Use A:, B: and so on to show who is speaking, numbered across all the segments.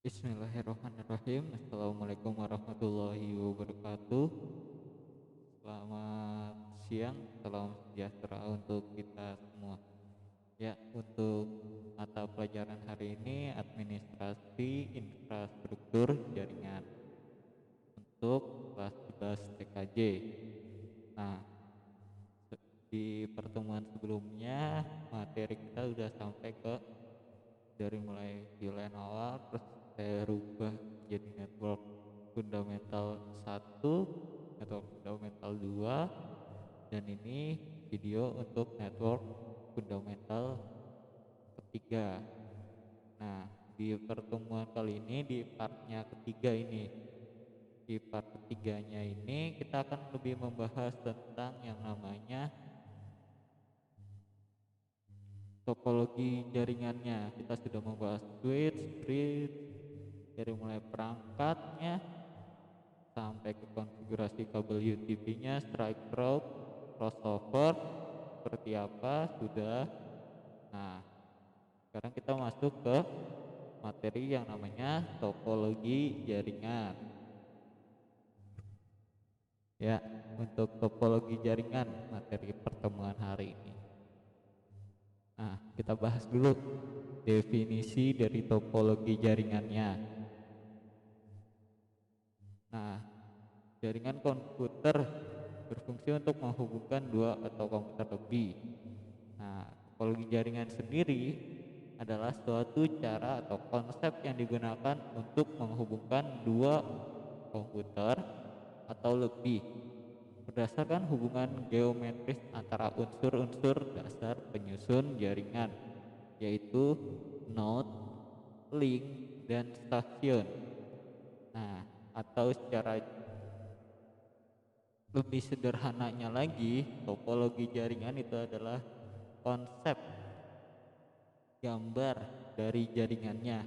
A: Bismillahirrahmanirrahim. Assalamualaikum warahmatullahi wabarakatuh. Selamat siang, salam sejahtera untuk kita semua. Ya, untuk mata pelajaran hari ini administrasi infrastruktur jaringan untuk kelas 11 TKJ. Nah, di pertemuan sebelumnya materi kita udah sampai ke dari mulai VLAN awal terus saya rubah jadi network fundamental satu, network fundamental 2, dan ini video untuk network fundamental ketiga. Nah, di pertemuan kali ini di partnya ketiga ini, di part ketiganya ini kita akan lebih membahas tentang yang namanya topologi jaringannya. Kita sudah membahas switch, bridge, dari mulai perangkatnya sampai ke konfigurasi kabel UTP-nya, strike probe, crossover, seperti apa sudah. Nah, sekarang kita masuk ke materi yang namanya topologi jaringan. Ya, untuk topologi jaringan materi pertemuan hari ini. Nah, kita bahas dulu definisi dari topologi jaringannya. Nah, jaringan komputer berfungsi untuk menghubungkan dua atau komputer lebih. Nah, topologi jaringan sendiri adalah suatu cara atau konsep yang digunakan untuk menghubungkan dua komputer atau lebih berdasarkan hubungan geometris antara unsur-unsur dasar penyusun jaringan, yaitu node, link, dan stasiun. Nah, atau secara lebih sederhananya lagi, topologi jaringan itu adalah konsep gambar dari jaringannya.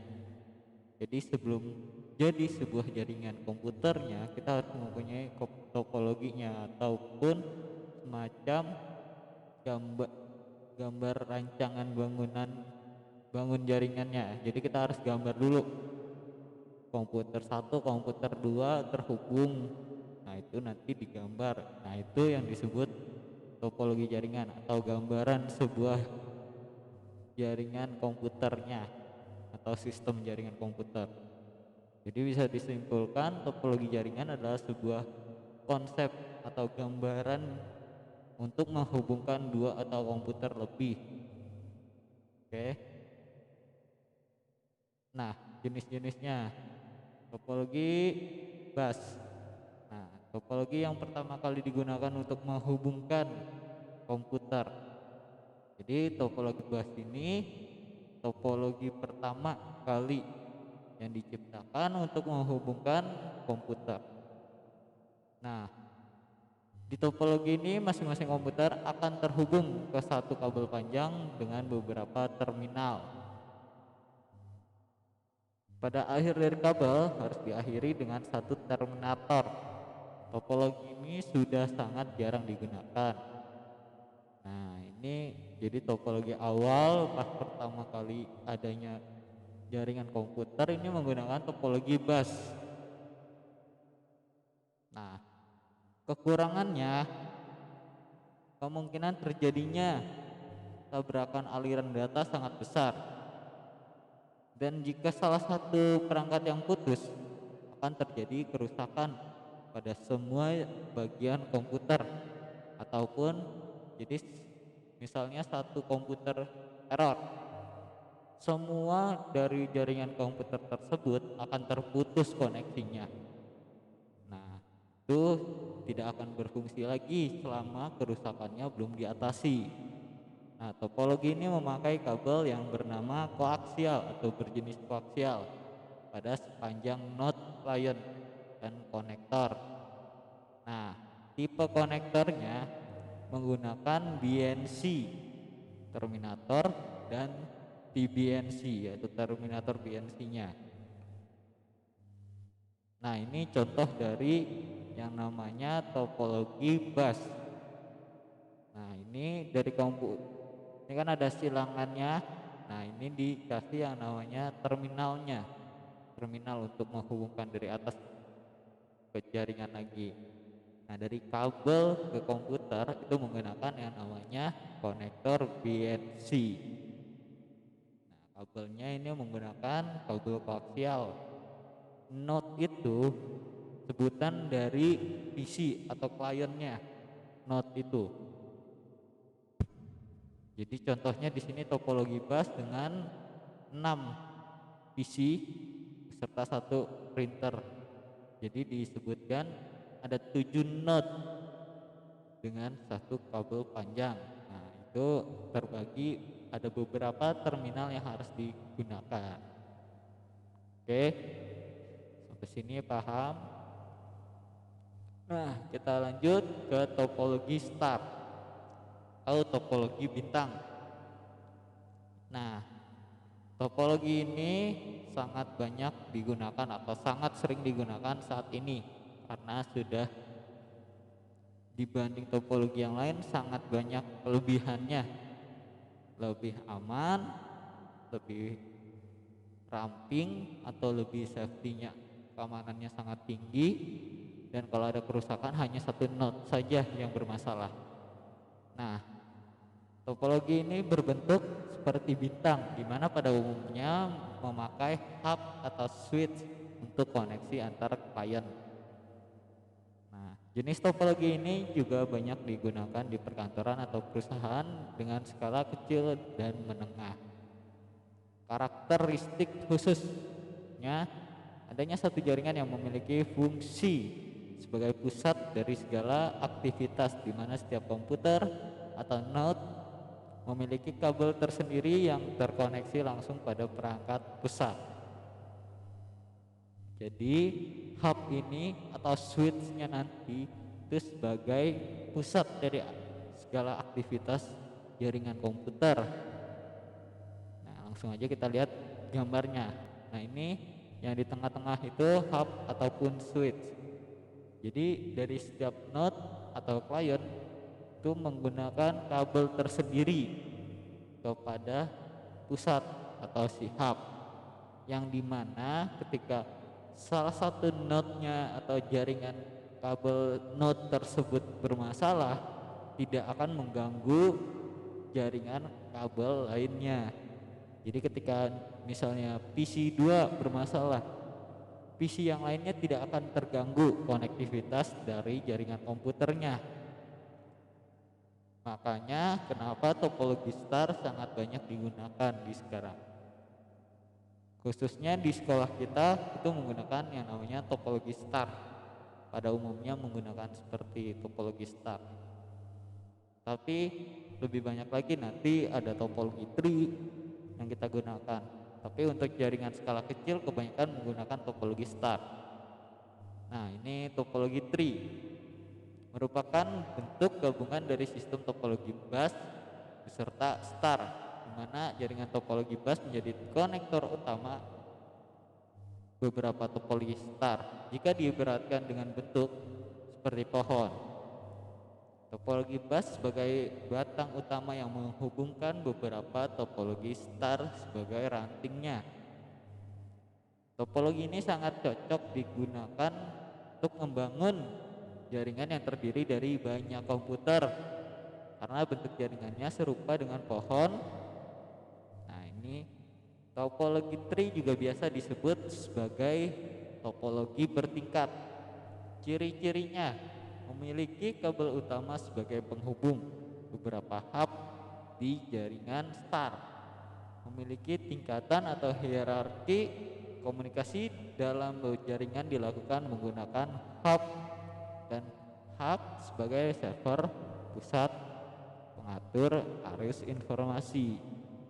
A: Jadi sebelum jadi sebuah jaringan komputernya, kita harus mempunyai topologinya ataupun semacam gambar gambar rancangan bangun jaringannya. Jadi kita harus gambar dulu komputer satu, komputer 2 terhubung. Nah, itu nanti digambar. Nah, itu yang disebut topologi jaringan atau gambaran sebuah jaringan komputernya atau sistem jaringan komputer. Jadi bisa disimpulkan topologi jaringan adalah sebuah konsep atau gambaran untuk menghubungkan dua atau komputer lebih. Oke. Nah, jenis-jenisnya topologi bus. Nah, topologi yang pertama kali digunakan untuk menghubungkan komputer. Jadi topologi bus ini topologi pertama kali yang diciptakan untuk menghubungkan komputer. Nah, di topologi ini masing-masing komputer akan terhubung ke satu kabel panjang dengan beberapa terminal. Pada akhir dari kabel harus diakhiri dengan satu terminator. Topologi ini sudah sangat jarang digunakan. Nah, ini jadi topologi awal pas pertama kali adanya jaringan komputer ini menggunakan topologi bus. Nah, kekurangannya kemungkinan terjadinya tabrakan aliran data sangat besar. Dan jika salah satu perangkat yang putus, akan terjadi kerusakan pada semua bagian komputer. Ataupun jadi misalnya satu komputer error, semua dari jaringan komputer tersebut akan terputus koneksinya. Nah, itu tidak akan berfungsi lagi selama kerusakannya belum diatasi. Nah, topologi ini memakai kabel yang bernama koaksial atau berjenis koaksial pada sepanjang node client dan konektor. Nah, tipe konektornya menggunakan BNC terminator dan TBNC yaitu terminator BNC-nya. Nah, ini contoh dari yang namanya topologi bus. Nah, ini dari ini kan ada silangannya. Nah, ini dikasih yang namanya terminalnya. terminal untuk menghubungkan dari atas ke jaringan lagi. Nah, dari kabel ke komputer itu menggunakan yang namanya konektor BNC. Nah, kabelnya ini menggunakan kabel koaksial. Node itu sebutan dari PC atau kliennya. Node itu. Jadi contohnya di sini topologi bus dengan 6 PC beserta satu printer. Jadi disebutkan ada 7 node dengan satu kabel panjang. Nah, itu terbagi ada beberapa terminal yang harus digunakan. Oke, sampai sini paham? Nah, kita lanjut ke topologi star atau topologi bintang. Nah, topologi ini sangat banyak digunakan atau sangat sering digunakan saat ini karena sudah dibanding topologi yang lain sangat banyak kelebihannya. Lebih aman, lebih ramping atau lebih safety-nya, keamanannya sangat tinggi, dan kalau ada kerusakan hanya satu node saja yang bermasalah. Nah, topologi ini berbentuk seperti bintang, di mana pada umumnya memakai hub atau switch untuk koneksi antar klien. Nah, jenis topologi ini juga banyak digunakan di perkantoran atau perusahaan dengan skala kecil dan menengah. Karakteristik khususnya adanya satu jaringan yang memiliki fungsi sebagai pusat dari segala aktivitas, di mana setiap komputer atau node memiliki kabel tersendiri yang terkoneksi langsung pada perangkat pusat. Jadi hub ini atau switch-nya nanti itu sebagai pusat dari segala aktivitas jaringan komputer. Nah, langsung aja kita lihat gambarnya. Nah, ini yang di tengah-tengah itu hub ataupun switch. Jadi dari setiap node atau klien itu menggunakan kabel tersendiri kepada pusat atau si hub, yang dimana ketika salah satu node-nya atau jaringan kabel node tersebut bermasalah, tidak akan mengganggu jaringan kabel lainnya. Jadi ketika misalnya PC 2 bermasalah, PC yang lainnya tidak akan terganggu konektivitas dari jaringan komputernya. Makanya kenapa topologi star sangat banyak digunakan di sekarang. Khususnya di sekolah kita itu menggunakan yang namanya topologi star. Pada umumnya menggunakan seperti topologi star. Tapi lebih banyak lagi nanti ada topologi tree yang kita gunakan. Tapi untuk jaringan skala kecil kebanyakan menggunakan topologi star. Nah, ini topologi tree merupakan bentuk gabungan dari sistem topologi bus beserta star, di mana jaringan topologi bus menjadi konektor utama beberapa topologi star. Jika diibaratkan dengan bentuk seperti pohon, topologi bus sebagai batang utama yang menghubungkan beberapa topologi star sebagai rantingnya. Topologi ini sangat cocok digunakan untuk membangun jaringan yang terdiri dari banyak komputer karena bentuk jaringannya serupa dengan pohon. Nah, ini topologi tree juga biasa disebut sebagai topologi bertingkat. Ciri-cirinya memiliki kabel utama sebagai penghubung beberapa hub di jaringan star, memiliki tingkatan atau hierarki komunikasi dalam jaringan dilakukan menggunakan hub, dan hub sebagai server pusat pengatur arus informasi.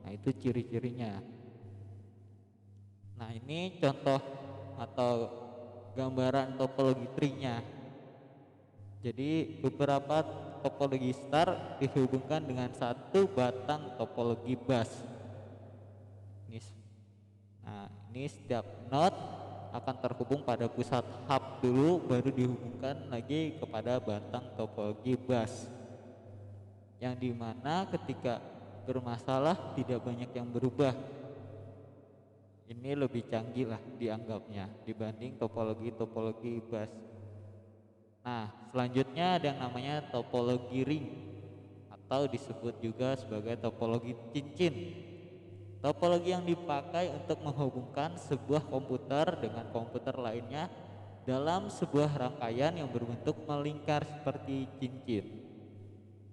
A: Nah, itu ciri-cirinya. Nah, ini contoh atau gambaran topologi tree-nya. Jadi beberapa topologi star dihubungkan dengan satu batang topologi bus. Nah, ini setiap node akan terhubung pada pusat hub dulu, baru dihubungkan lagi kepada batang topologi bus, yang dimana ketika bermasalah tidak banyak yang berubah. Ini lebih canggih lah dianggapnya dibanding topologi-topologi bus. Nah, selanjutnya ada yang namanya topologi ring atau disebut juga sebagai topologi cincin. Topologi yang dipakai untuk menghubungkan sebuah komputer dengan komputer lainnya dalam sebuah rangkaian yang berbentuk melingkar seperti cincin.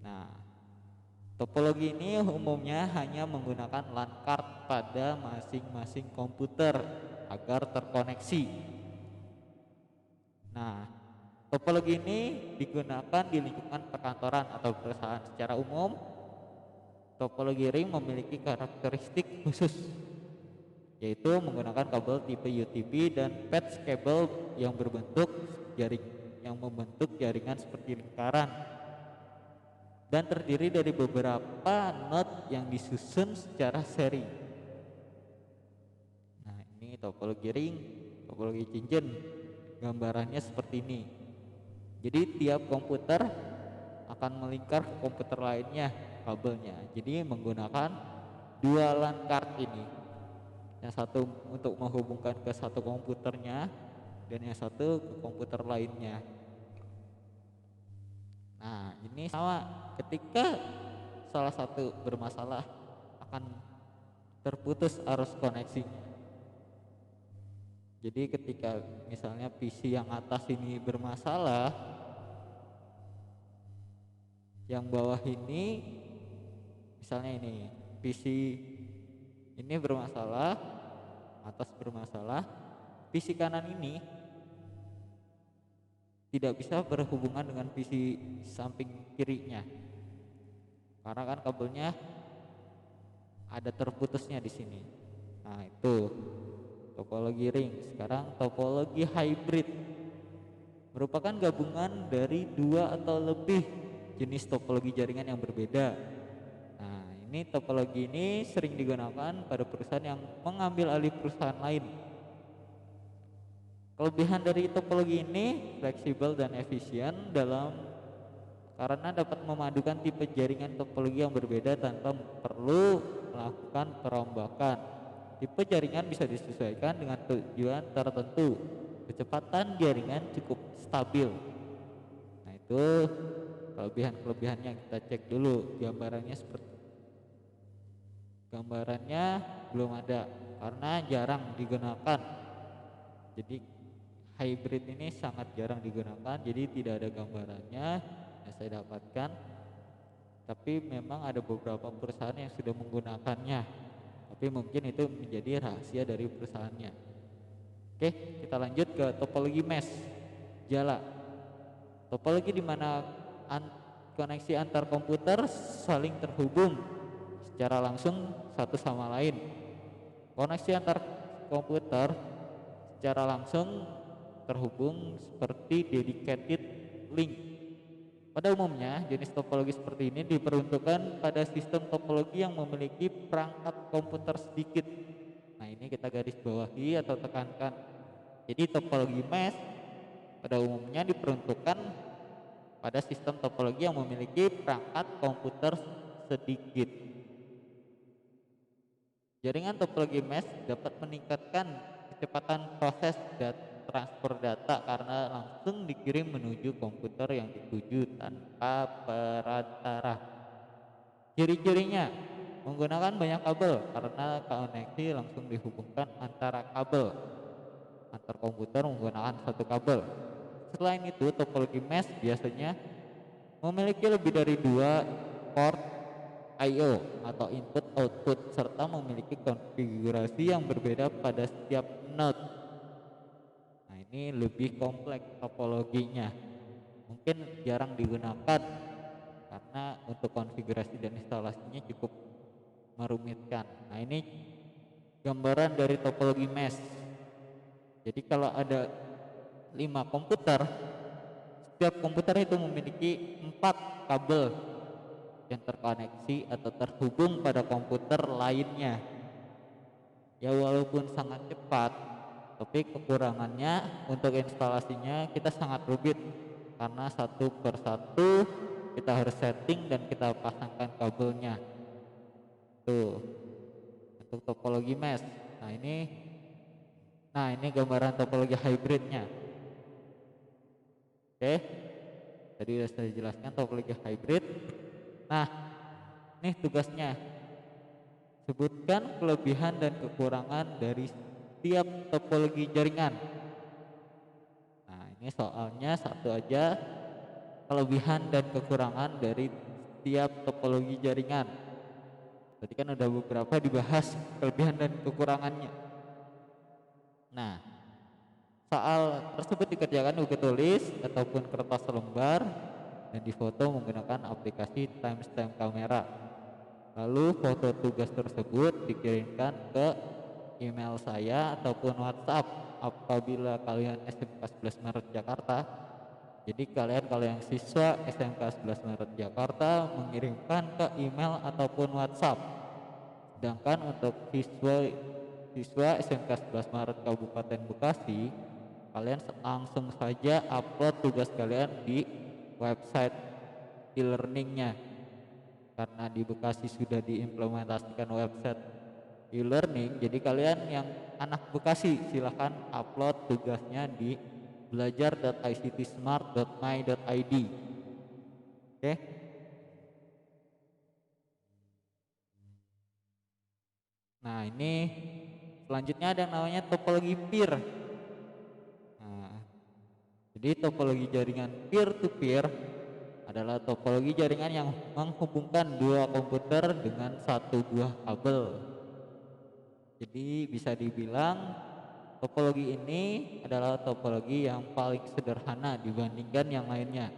A: Nah, topologi ini umumnya hanya menggunakan LAN card pada masing-masing komputer agar terkoneksi. Nah, topologi ini digunakan di lingkungan perkantoran atau perusahaan secara umum. Topologi ring memiliki karakteristik khusus, yaitu menggunakan kabel tipe UTP dan patch kabel yang membentuk jaringan seperti lingkaran dan terdiri dari beberapa node yang disusun secara seri. Nah, ini topologi ring, topologi cincin. Gambarannya seperti ini. Jadi tiap komputer akan melingkar ke komputer lainnya kabelnya. Jadi menggunakan dua LAN card ini. Yang satu untuk menghubungkan ke satu komputernya dan yang satu ke komputer lainnya. Nah, ini sama, ketika salah satu bermasalah akan terputus arus koneksinya. Jadi ketika misalnya PC yang atas ini bermasalah, yang bawah ini misalnya ini PC ini bermasalah, atas bermasalah, PC kanan ini tidak bisa berhubungan dengan PC samping kirinya karena kan kabelnya ada terputusnya di sini. Nah, itu topologi ring. Sekarang topologi hybrid merupakan gabungan dari dua atau lebih jenis topologi jaringan yang berbeda. Nah, ini topologi ini sering digunakan pada perusahaan yang mengambil alih perusahaan lain. Kelebihan dari topologi ini fleksibel dan efisien karena dapat memadukan tipe jaringan topologi yang berbeda tanpa perlu melakukan perombakan. Tipe jaringan bisa disesuaikan dengan tujuan tertentu. Kecepatan jaringan cukup stabil. Nah, itu kelebihan-kelebihannya. Kita cek dulu gambarannya belum ada karena jarang digunakan. Jadi hybrid ini sangat jarang digunakan, jadi tidak ada gambarannya yang saya dapatkan. Tapi memang ada beberapa perusahaan yang sudah menggunakannya, tapi mungkin itu menjadi rahasia dari perusahaannya. Oke, kita lanjut ke topologi mesh jala. Topologi di mana koneksi antar komputer saling terhubung secara langsung satu sama lain. Koneksi antar komputer secara langsung terhubung seperti dedicated link. Pada umumnya, jenis topologi seperti ini diperuntukkan pada sistem topologi yang memiliki perangkat komputer sedikit. Nah, ini kita garis bawahi atau tekankan. Jadi topologi mesh pada umumnya diperuntukkan pada sistem topologi yang memiliki perangkat komputer sedikit. Jaringan topologi mesh dapat meningkatkan kecepatan proses transfer data karena langsung dikirim menuju komputer yang dituju tanpa perantara. Ciri-cirinya menggunakan banyak kabel karena koneksi langsung dihubungkan antara kabel antar komputer menggunakan satu kabel. Selain itu, topologi mesh biasanya memiliki lebih dari dua port I/O atau input output serta memiliki konfigurasi yang berbeda pada setiap node. Nah, ini lebih kompleks topologinya. Mungkin jarang digunakan karena untuk konfigurasi dan instalasinya cukup merumitkan. Nah, ini gambaran dari topologi mesh. Jadi kalau ada 5 komputer, setiap komputer itu memiliki 4 kabel yang terkoneksi atau terhubung pada komputer lainnya. Ya, walaupun sangat cepat, tapi kekurangannya untuk instalasinya kita sangat rumit karena satu persatu kita harus setting dan kita pasangkan kabelnya. Tuh, untuk topologi mesh. Nah ini, gambaran topologi hybridnya. Oke, tadi sudah saya jelaskan topologi hybrid. Nah, ini tugasnya. Sebutkan kelebihan dan kekurangan dari setiap topologi jaringan. Nah, ini soalnya satu aja, kelebihan dan kekurangan dari setiap topologi jaringan. Tadi kan udah beberapa dibahas kelebihan dan kekurangannya. Nah, soal tersebut dikerjakan di buku tulis ataupun kertas lembar dan difoto menggunakan aplikasi timestamp kamera. Lalu foto tugas tersebut dikirimkan ke email saya ataupun WhatsApp apabila kalian SMK 11 Maret Jakarta. Jadi kalian kalau yang siswa SMK 11 Maret Jakarta mengirimkan ke email ataupun WhatsApp. Sedangkan untuk siswa SMK 11 Maret Kabupaten Bekasi, kalian langsung saja upload tugas kalian di website e-learningnya. Karena di Bekasi sudah diimplementasikan website e-learning, jadi kalian yang anak Bekasi silahkan upload tugasnya di belajar.ictsmart.my.id. Oke. Nah ini selanjutnya ada yang namanya topologi peer. Nah, jadi topologi jaringan peer to peer adalah topologi jaringan yang menghubungkan dua komputer dengan satu buah kabel. Jadi bisa dibilang topologi ini adalah topologi yang paling sederhana dibandingkan yang lainnya.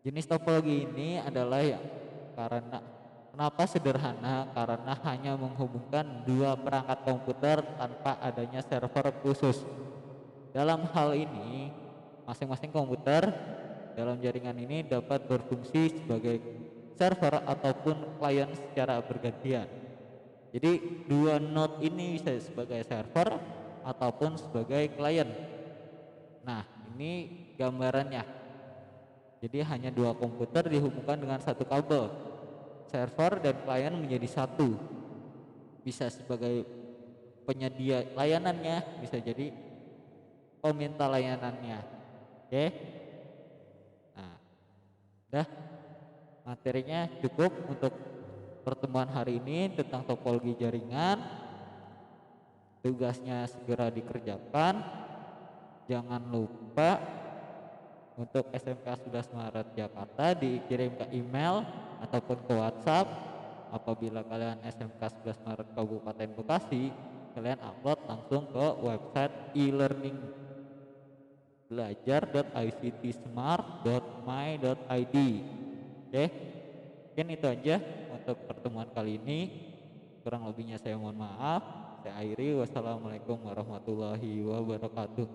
A: Jenis topologi ini adalah karena kenapa sederhana? Karena hanya menghubungkan dua perangkat komputer tanpa adanya server khusus. Dalam hal ini, masing-masing komputer dalam jaringan ini dapat berfungsi sebagai server ataupun klien secara bergantian. Jadi dua node ini bisa sebagai server ataupun sebagai klien. Nah, ini gambarannya. Jadi hanya dua komputer dihubungkan dengan satu kabel. Server dan klien menjadi satu. Bisa sebagai penyedia layanannya, bisa jadi peminta layanannya. Oke. Nah, udah materinya cukup untuk pertemuan hari ini tentang topologi jaringan. Tugasnya segera dikerjakan. Jangan lupa untuk SMK 11 Maret Jakarta dikirim ke email ataupun ke WhatsApp. Apabila kalian SMK 11 Maret Kabupaten Bekasi, kalian upload langsung ke website e-learning belajar.ictsmart.my.id. Oke, mungkin itu aja untuk pertemuan kali ini. Kurang lebihnya saya mohon maaf. Saya akhiri. Wassalamualaikum warahmatullahi wabarakatuh.